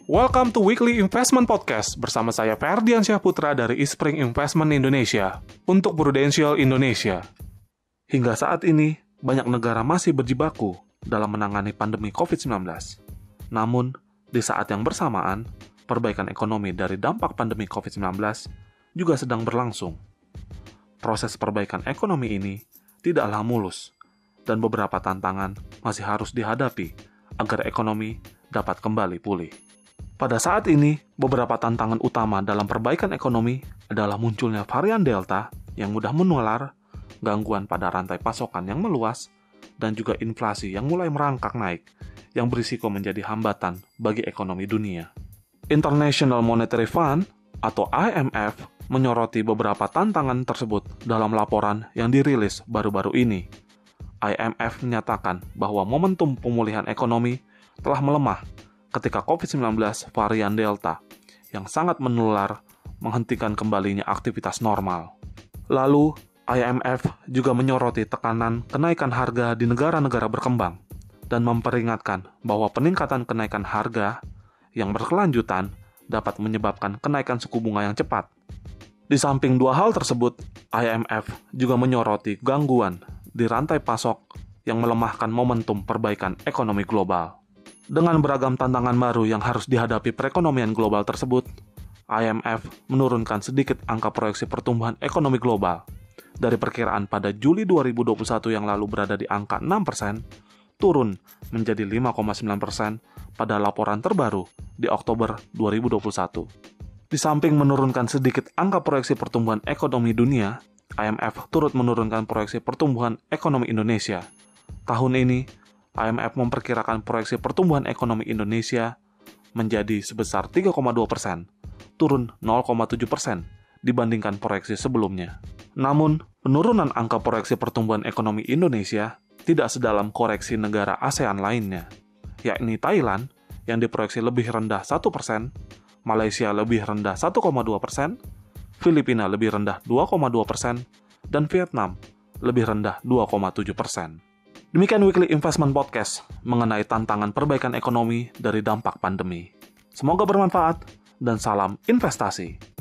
Welcome to Weekly Investment Podcast bersama saya Ferdiansyah Putra dari Eastspring Investment Indonesia untuk Prudential Indonesia. Hingga saat ini, banyak negara masih berjibaku dalam menangani pandemi COVID-19. Namun, di saat yang bersamaan, perbaikan ekonomi dari dampak pandemi COVID-19 juga sedang berlangsung. Proses perbaikan ekonomi ini tidaklah mulus, dan beberapa tantangan masih harus dihadapi agar ekonomi dapat kembali pulih. Pada saat ini, beberapa tantangan utama dalam perbaikan ekonomi adalah munculnya varian Delta yang mudah menular, gangguan pada rantai pasokan yang meluas, dan juga inflasi yang mulai merangkak naik, yang berisiko menjadi hambatan bagi ekonomi dunia. International Monetary Fund atau IMF menyoroti beberapa tantangan tersebut dalam laporan yang dirilis baru-baru ini. IMF menyatakan bahwa momentum pemulihan ekonomi telah melemah ketika COVID-19 varian Delta yang sangat menular menghentikan kembalinya aktivitas normal. Lalu, IMF juga menyoroti tekanan kenaikan harga di negara-negara berkembang dan memperingatkan bahwa peningkatan kenaikan harga yang berkelanjutan dapat menyebabkan kenaikan suku bunga yang cepat. Di samping dua hal tersebut, IMF juga menyoroti gangguan di rantai pasok yang melemahkan momentum perbaikan ekonomi global. Dengan beragam tantangan baru yang harus dihadapi perekonomian global tersebut, IMF menurunkan sedikit angka proyeksi pertumbuhan ekonomi global. Dari perkiraan pada Juli 2021 yang lalu berada di angka 6%, turun menjadi 5,9% pada laporan terbaru di Oktober 2021. Di samping menurunkan sedikit angka proyeksi pertumbuhan ekonomi dunia, IMF turut menurunkan proyeksi pertumbuhan ekonomi Indonesia. Tahun ini, IMF memperkirakan proyeksi pertumbuhan ekonomi Indonesia menjadi sebesar 3,2%, turun 0,7% dibandingkan proyeksi sebelumnya. Namun, penurunan angka proyeksi pertumbuhan ekonomi Indonesia tidak sedalam koreksi negara ASEAN lainnya, yakni Thailand yang diproyeksi lebih rendah 1%, Malaysia lebih rendah 1,2%, Filipina lebih rendah 2,2%, dan Vietnam lebih rendah 2,7%. Demikian Weekly Investment Podcast mengenai tantangan perbaikan ekonomi dari dampak pandemi. Semoga bermanfaat dan salam investasi.